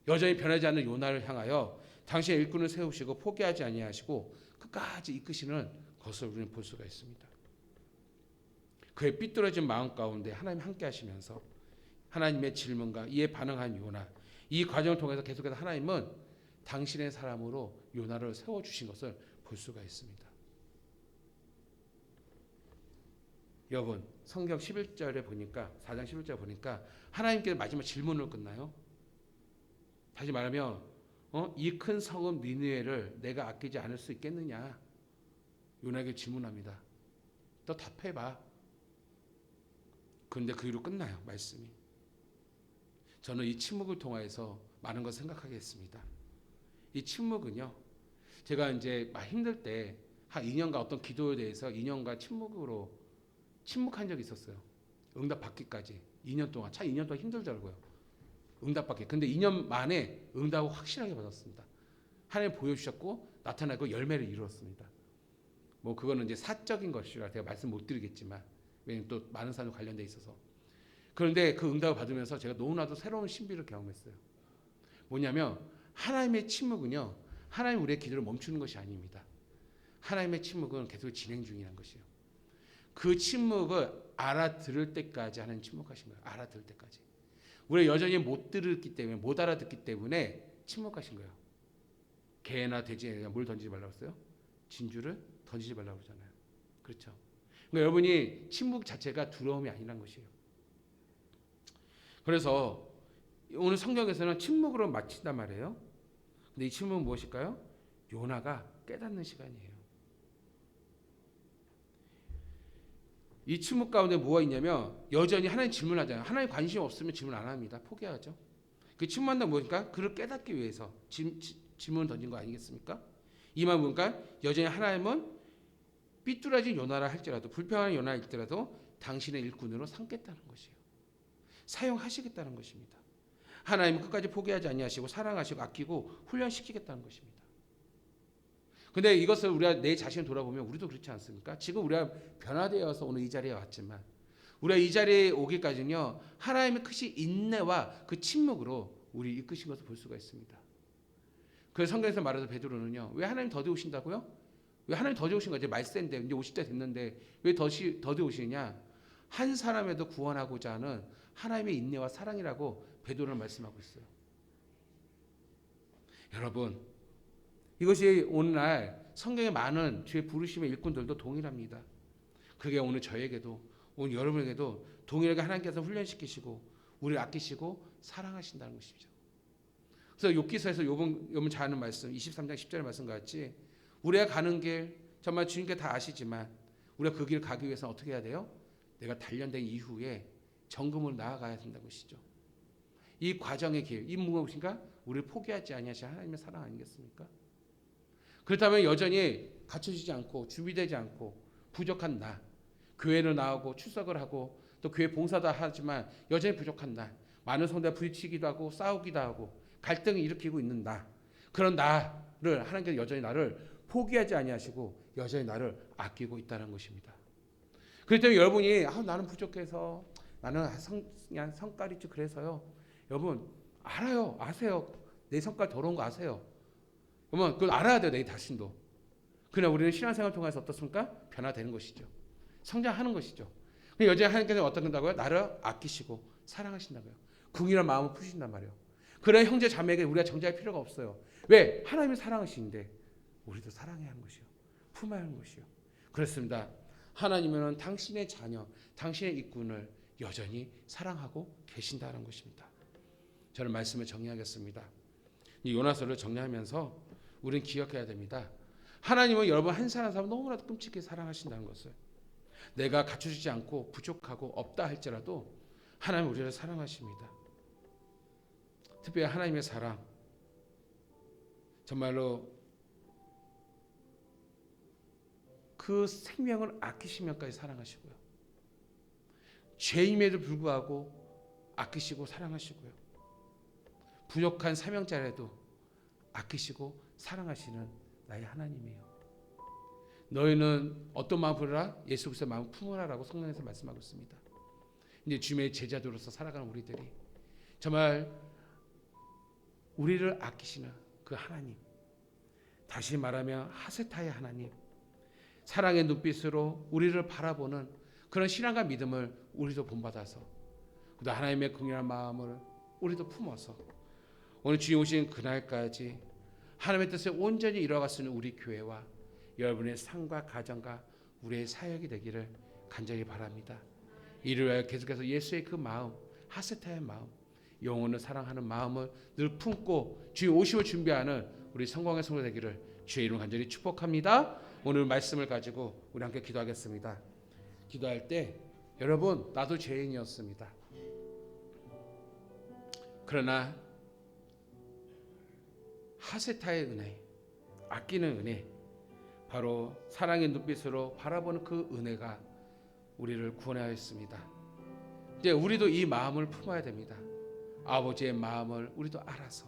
S1: 여전히 변하지 않는 요나를 향하여 당신의 일꾼을 세우시고 포기하지 아니하시고 끝까지 이끄시는 것을 우리는 볼 수가 있습니다. 그의 삐뚤어진 마음 가운데 하나님 함께 하시면서 하나님의 질문과 이에 반응한 요나, 이 과정을 통해서 계속해서 하나님은 당신의 사람으로 요나를 세워주신 것을 볼 수가 있습니다. 여러분, 성경 11절에 보니까 4장 11절에 보니까 하나님께서 마지막 질문으로 끝나요. 다시 말하면 이 큰 성읍 니느웨를 내가 아끼지 않을 수 있겠느냐? 요나에게 질문합니다. 너 답해봐. 그런데 그 이후로 끝나요, 말씀이. 저는 이 침묵을 통해서 많은 걸 생각하게 했습니다. 이 침묵은요, 제가 이제 막 힘들 때 한 2년간 어떤 기도에 대해서 2년간 침묵한 적이 있었어요. 응답 받기까지 2년 동안, 차 2년 동안 힘들더라고요. 응답 받기. 근데 2년 만에 응답을 확실하게 받았습니다. 하나님 보여주셨고 나타나고 열매를 이루었습니다. 뭐 그거는 이제 사적인 것이라 제가 말씀 못 드리겠지만, 왜냐면 또 많은 사람과 관련돼 있어서. 그런데 그 응답을 받으면서 제가 너무나도 새로운 신비를 경험했어요. 뭐냐면 하나님의 침묵은요, 하나님 우리의 기도를 멈추는 것이 아닙니다. 하나님의 침묵은 계속 진행 중이라는 것이에요. 그 침묵을 알아들을 때까지 하나님 침묵하신 거예요. 알아들을 때까지. 우리가 여전히 못 들었기 때문에, 못 알아듣기 때문에 침묵하신 거예요. 개나 돼지에 뭘 던지지 말라고 했어요? 진주를 던지지 말라고 그러잖아요. 그렇죠. 그러니까 여러분이 침묵 자체가 두려움이 아니란 것이에요. 그래서 오늘 성경에서는 침묵으로 마친단 말이에요. 근데 이 침묵은 무엇일까요? 요나가 깨닫는 시간이에요. 이 침묵 가운데 뭐가 있냐면 여전히 하나님 질문하잖아요. 하나님 관심 없으면 질문 안 합니다. 포기하죠. 그 침묵한다는 무엇입니까? 그를 깨닫기 위해서 질문을 던진 거 아니겠습니까? 이 말은 뭔가 여전히 하나님은 삐뚤어진 요나라 할지라도, 불평하는 요나일지라도 당신의 일꾼으로 삼겠다는 것이에요. 사용하시겠다는 것입니다. 하나님은 끝까지 포기하지 아니하시고 사랑하시고 아끼고 훈련시키겠다는 것입니다. 근데 이것을 우리가 내 자신을 돌아보면 우리도 그렇지 않습니까? 지금 우리가 변화되어서 오늘 이 자리에 왔지만 우리가 이 자리에 오기까지는요, 하나님의 크신 인내와 그 침묵으로 우리 이끄신 것을 볼 수가 있습니다. 그래서 성경에서 말해서 베드로는요, 왜 하나님 더디 오신다고요? 왜 하나님 더디 오신 거지? 말세인데 이제 오실 때 됐는데 왜 더디 오시느냐? 한 사람에도 구원하고자 하는 하나님의 인내와 사랑이라고 베드로는 말씀하고 있어요. 여러분, 이것이 오늘날 성경에 많은 주의 부르심의 일꾼들도 동일합니다. 그게 오늘 저에게도, 오늘 여러분에게도 동일하게 하나님께서 훈련시키시고 우리를 아끼시고 사랑하신다는 것이죠. 그래서 욥기서에서 욥은 잘 아는 말씀 23장 10절의 말씀과 같이 우리가 가는 길 정말 주님께 다 아시지만 우리가 그 길 가기 위해서는 어떻게 해야 돼요? 내가 단련된 이후에 정금으로 나아가야 된다는 것이죠. 이 과정의 길, 이 무엇인가? 우리를 포기하지 아니하시는 하나님의 사랑 아니겠습니까? 그렇다면 여전히 갖춰지지 않고 준비되지 않고 부족한 나, 교회를 나오고 출석을 하고 또 교회 봉사도 하지만 여전히 부족한 나, 많은 성도가 부딪히기도 하고 싸우기도 하고 갈등을 일으키고 있는 나, 그런 나를 하나님께서 여전히 나를 포기하지 아니하시고 여전히 나를 아끼고 있다는 것입니다. 그렇기 때문에 여러분이 나는 부족해서 나는 그냥 성깔이 있지 그래서요. 여러분 알아요. 아세요. 내 성깔 더러운 거 아세요. 그러면 그걸 알아야 돼요. 내 자신도. 그러나 우리는 신앙생활을 통해서 어떻습니까? 변화되는 것이죠. 성장하는 것이죠. 여전히 하나님께서 어떻게 한다고요? 나를 아끼시고 사랑하신다고요. 궁일한 마음을 푸신단 말이에요. 그런 형제 자매에게 우리가 정죄할 필요가 없어요. 왜? 하나님이 사랑하시는데 우리도 사랑해야 하는 것이요. 품어야 하는 것이요. 그렇습니다. 하나님은 당신의 자녀, 당신의 일꾼을 여전히 사랑하고 계신다는 것입니다. 저는 말씀을 정리하겠습니다. 이 요나서를 정리하면서 우리는 기억해야 됩니다. 하나님은 여러분 한 사람 한 사람 너무나도 끔찍하게 사랑하신다는 것을. 내가 갖춰지지 않고 부족하고 없다 할지라도 하나님은 우리를 사랑하십니다. 특별히 하나님의 사랑, 정말로 그 생명을 아끼시면까지 사랑하시고요. 죄임에도 불구하고 아끼시고 사랑하시고요. 부족한 사명자라도 아끼시고 사랑하시는 나의 하나님이에요. 너희는 어떤 마음 품으라? 예수 그리스도의 마음 품으라라고 성경에서 말씀하고 있습니다. 이제 주님의 제자들로서 살아가는 우리들이 정말 우리를 아끼시는 그 하나님, 다시 말하면 하세타의 하나님, 사랑의 눈빛으로 우리를 바라보는 그런 신앙과 믿음을 우리도 본받아서 또 하나님의 긍휼한 마음을 우리도 품어서 오늘 주님 오신 그날까지 하나님의 뜻에 온전히 이뤄갈 수 있는 우리 교회와 여러분의 삶과 가정과 우리의 사역이 되기를 간절히 바랍니다. 이를 위하여 계속해서 예수의 그 마음, 하세타의 마음, 영혼을 사랑하는 마음을 늘 품고 주의 오심을 준비하는 우리 성공의 성도 되기를 주의 이름 간절히 축복합니다. 오늘 말씀을 가지고 우리 함께 기도하겠습니다. 기도할 때 여러분 나도 죄인이었습니다. 그러나 하세타의 은혜, 아끼는 은혜, 바로 사랑의 눈빛으로 바라보는 그 은혜가 우리를 구원하였습니다. 이제 우리도 이 마음을 품어야 됩니다. 아버지의 마음을 우리도 알아서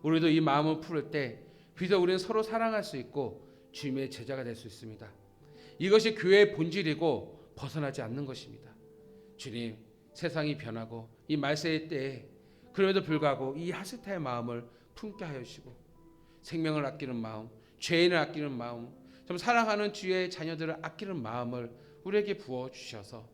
S1: 우리도 이 마음을 품을 때 비로소 우리는 서로 사랑할 수 있고 주님의 제자가 될 수 있습니다. 이것이 교회의 본질이고 벗어나지 않는 것입니다. 주님, 세상이 변하고 이 말세의 때에 그럼에도 불구하고 이 하세타의 마음을 품게 하여 주시고 생명을 아끼는 마음, 죄인을 아끼는 마음, 좀 사랑하는 주의 자녀들을 아끼는 마음을 우리에게 부어 주셔서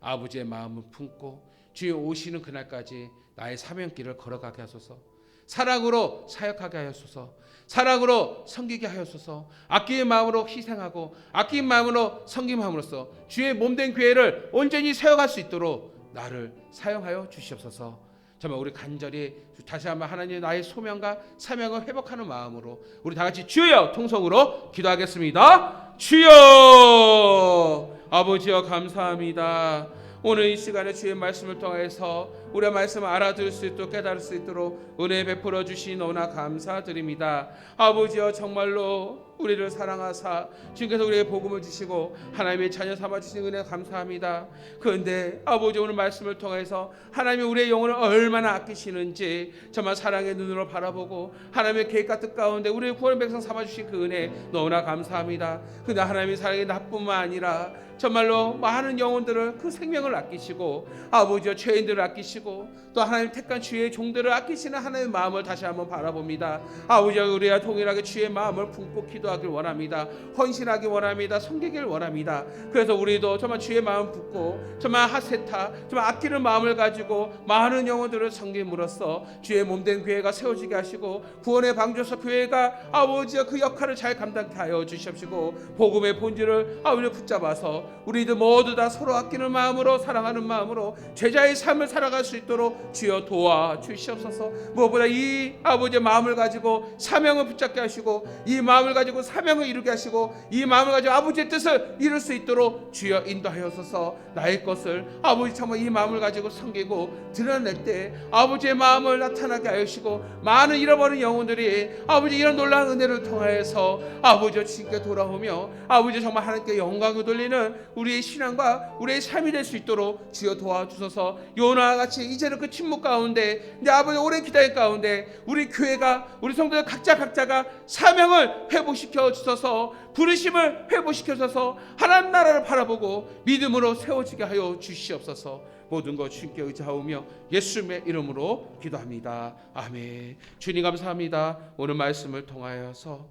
S1: 아버지의 마음을 품고 주의 오시는 그날까지 나의 사명길을 걸어가게 하소서. 사랑으로 사역하게 하소서. 사랑으로 섬기게 하소서. 아끼는 마음으로 희생하고 아끼는 마음으로 섬김함으로써 주의 몸된 교회를 온전히 세워갈 수 있도록 나를 사용하여 주시옵소서. 정말 우리 간절히 다시 한번 하나님 나의 소명과 사명을 회복하는 마음으로 우리 다 같이 주여 통성으로 기도하겠습니다. 주여, 아버지여 감사합니다. 오늘 이 시간에 주의 말씀을 통해서 우리의 말씀을 알아들을 수 있도록 깨달을 수 있도록 은혜 베풀어 주시니 너무나 감사드립니다. 아버지여 정말로 우리를 사랑하사 주님께서 우리에게 복음을 주시고 하나님의 자녀 삼아 주신 은혜 감사합니다. 그런데 아버지 오늘 말씀을 통해서 하나님이 우리의 영혼을 얼마나 아끼시는지 정말 사랑의 눈으로 바라보고 하나님의 계획과 뜻 가운데 우리의 구원의 백성 삼아 주신 그 은혜 너무나 감사합니다. 그런데 하나님의 사랑이 나뿐만 아니라 정말로 많은 영혼들을 그 생명을 아끼시고 아버지여 죄인들을 아끼시고 또 하나님 택한 주의 종들을 아끼시는 하나님의 마음을 다시 한번 바라봅니다. 아버지여 우리와 동일하게 주의 마음을 품고 기도 기도하길 원합니다. 헌신하길 원합니다. 섬기길 원합니다. 그래서 우리도 정말 주의 마음 붙고 정말 하세타 정말 아끼는 마음을 가지고 많은 영혼들을 섬김으로써 주의 몸된 교회가 세워지게 하시고 구원의 방주소 교회가 아버지여 그 역할을 잘 감당케 하여 주시옵시고 복음의 본질을 아버지 붙잡아서 우리들 모두 다 서로 아끼는 마음으로 사랑하는 마음으로 제자의 삶을 살아갈 수 있도록 주여 도와주시옵소서. 무엇보다 이 아버지의 마음을 가지고 사명을 붙잡게 하시고 이 마음을 가지고 사명을 이루게 하시고 이 마음을 가지고 아버지의 뜻을 이룰 수 있도록 주여 인도하여서서 나의 것을 아버지 정말 이 마음을 가지고 섬기고 드러낼 때 아버지의 마음을 나타나게 하시고 많은 잃어버린 영혼들이 아버지 이런 놀라운 은혜를 통하여서 아버지와 주님께 돌아오며 아버지 정말 하나님께 영광을 돌리는 우리의 신앙과 우리의 삶이 될 수 있도록 주여 도와주소서. 요나와 같이 이제는 그 침묵 가운데 이제 아버지 오랜 기다림 가운데 우리 교회가 우리 성도들 각자가 사명을 회복시켜 주셔서 부르심을 회복시켜 주셔서 하나님 나라를 바라보고 믿음으로 세워지게 하여 주시옵소서. 모든 것 주님께 의지하오며 예수님의 이름으로 기도합니다. 아멘. 주님 감사합니다. 오늘 말씀을 통하여서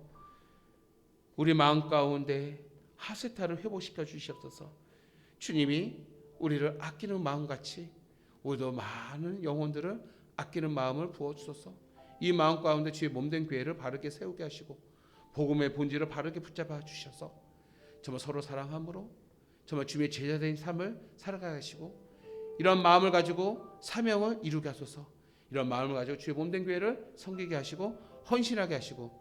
S1: 우리 마음 가운데 하세타를 회복시켜 주시옵소서. 주님이 우리를 아끼는 마음같이 우리도 많은 영혼들을 아끼는 마음을 부어주소서. 이 마음 가운데 주의 몸된 교회를 바르게 세우게 하시고 복음의 본질을 바르게 붙잡아 주셔서 정말 서로 사랑함으로 정말 주님의 제자된 삶을 살아가게 하시고 이런 마음을 가지고 사명을 이루게 하소서. 이런 마음을 가지고 주의 몸된 교회를 섬기게 하시고 헌신하게 하시고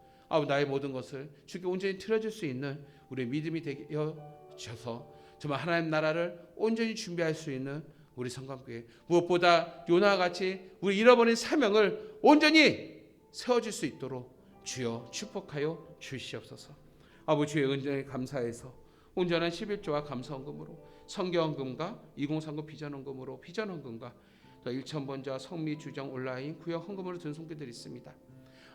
S1: 나의 모든 것을 주께 온전히 드려줄 수 있는 우리의 믿음이 되게 하셔서 정말 하나님 나라를 온전히 준비할 수 있는 우리 성감교회 무엇보다 요나와 같이 우리 잃어버린 사명을 온전히 세워질 수 있도록 주여 축복하여 주시옵소서. 아버지의 은혜에 감사해서 온전한 11조와 감사헌금으로 성경헌금과 2030 비전헌금으로 비전헌금과 1,000번자 성미 주정 온라인 구역 헌금으로 든 손길들이 있습니다.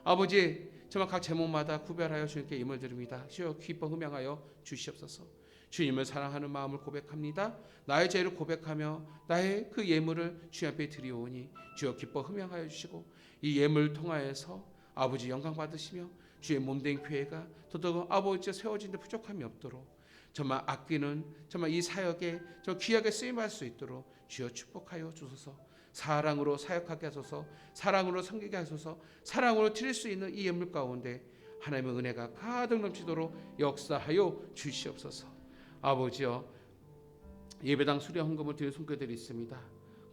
S1: 아버지 정말 각 제목마다 구별하여 주님께 임을 드립니다. 주여 기뻐 흠양하여 주시옵소서. 주님을 사랑하는 마음을 고백합니다. 나의 죄를 고백하며 나의 그 예물을 주님 앞에 드리오니 주여 기뻐 흠양하여 주시고 이 예물을 통하여서 아버지 영광 받으시며 주의 몸된 교회가 더더욱 아버지와 세워진 데 부족함이 없도록 정말 아끼는 정말 이 사역에 좀 귀하게 쓰임할 수 있도록 주여 축복하여 주소서. 사랑으로 사역하게 하소서. 사랑으로 섬기게 하소서. 사랑으로 드릴 수 있는 이 예물 가운데 하나님의 은혜가 가득 넘치도록 역사하여 주시옵소서. 아버지여 예배당 수령 헌금을 드릴 손길들이 있습니다.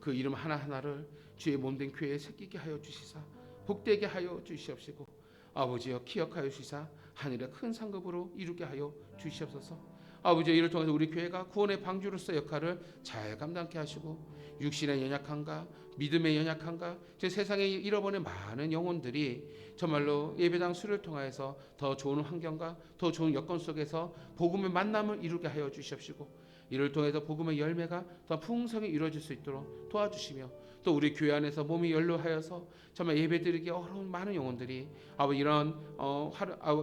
S1: 그 이름 하나하나를 주의 몸된 교회에 새기게 하여 주시사 복되게 하여 주시옵시고 아버지여 기억하여 주시사 하늘의 큰 상급으로 이루게 하여 주시옵소서. 아버지여 이를 통해서 우리 교회가 구원의 방주로서 역할을 잘 감당케 하시고 육신의 연약함과 믿음의 연약함과 제 세상에 잃어버린 많은 영혼들이 정말로 예배당 수를 통하여서 더 좋은 환경과 더 좋은 여건 속에서 복음의 만남을 이루게 하여 주시옵시고 이를 통해서 복음의 열매가 더 풍성히 이루어질 수 있도록 도와주시며 또 우리 교회 안에서 몸이 연로하여서 정말 예배드리기 어려운 많은 영혼들이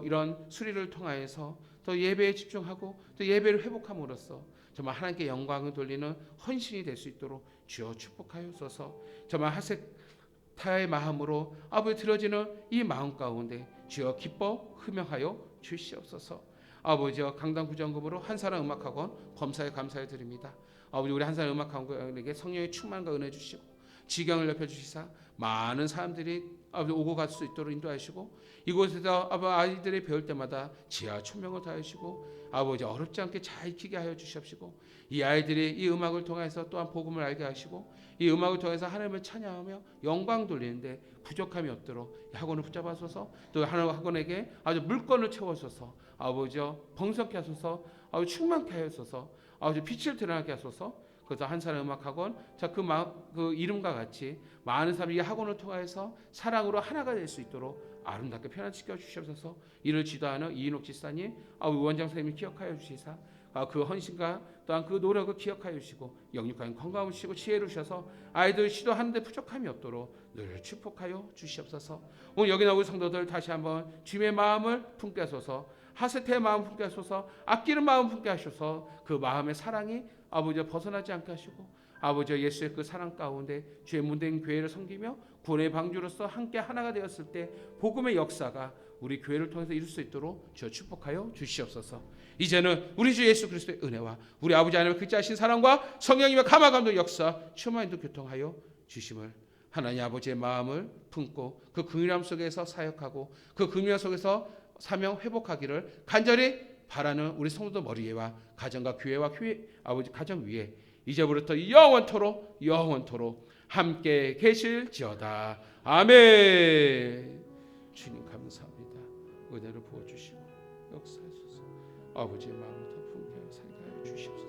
S1: 이런 수리를 통하여서 더 예배에 집중하고 또 예배를 회복함으로써 정말 하나님께 영광을 돌리는 헌신이 될 수 있도록 주여 축복하여서서 정말 하세타의 마음으로 아버지 들어지는 이 마음 가운데 주여 기뻐 흠양하여 주시옵소서. 아버지여 강단 구정금으로 한사람 음악학원 검사에 감사해 드립니다. 아버지 우리 한사람 음악학원에게 성령의 충만과 은혜 주시고 지경을 넓혀 주시사 많은 사람들이 아버지 오고 갈 수 있도록 인도하시고 이곳에서 아이들이 배울 때마다 지하 천명을 다하시고 아버지 어렵지 않게 잘 익히게 하여 주시옵시고 이 아이들이 이 음악을 통해서 또한 복음을 알게 하시고 이 음악을 통해서 하나님을 찬양하며 영광 돌리는데 부족함이 없도록 학원을 붙잡아서서 또 학원에게 아주 물건을 채워서서 아버지여 번성케 하소서. 아버지 충만케 하소서. 아버지 빛을 드러나게 하소서. 그래서 한사람 음악학원 그 이름과 같이 많은 사람이 이 학원을 통해서 사랑으로 하나가 될 수 있도록 아름답게 편안시켜 주시옵소서. 이를 지도하는 이인옥 지사님, 원장 선생님이 기억하여 주시사 그 헌신과 또한 그 노력을 기억하여 주시고 영육간 건강을 주시고 지혜를 주셔서 아이들 시도하는데 부족함이 없도록 늘 축복하여 주시옵소서. 오늘 여기 나온 성도들 다시 한번 주님의 마음을 품게 하소서. 하세타의 마음 품게 하소서. 아끼는 마음 품게 하소서. 그 마음의 사랑이 아버지 벗어나지 않게 하시고 아버지 예수의 그 사랑 가운데 주의 몸된 교회를 섬기며 구원의 방주로서 함께 하나가 되었을 때 복음의 역사가 우리 교회를 통해서 이룰 수 있도록 주여 축복하여 주시옵소서. 이제는 우리 주 예수 그리스도의 은혜와 우리 아버지 하나님의 극자하신 사랑과 성령님의 감화감동 역사 충만히도 교통하여 주심을 하나님 아버지의 마음을 품고 그 긍휼함 속에서 사역하고 그 긍휼함 속에서 사명 회복하기를 간절히 바라는 우리 성도 머리에와 가정과 교회와 아버지 가정 위에 이제부터 영원토록 함께 계실지어다. 아멘. 주님 감사합니다. 은혜를 부어주시고 역사하소서. 아버지의 마음을 더 풍성하게 살게 하여 주시옵소서.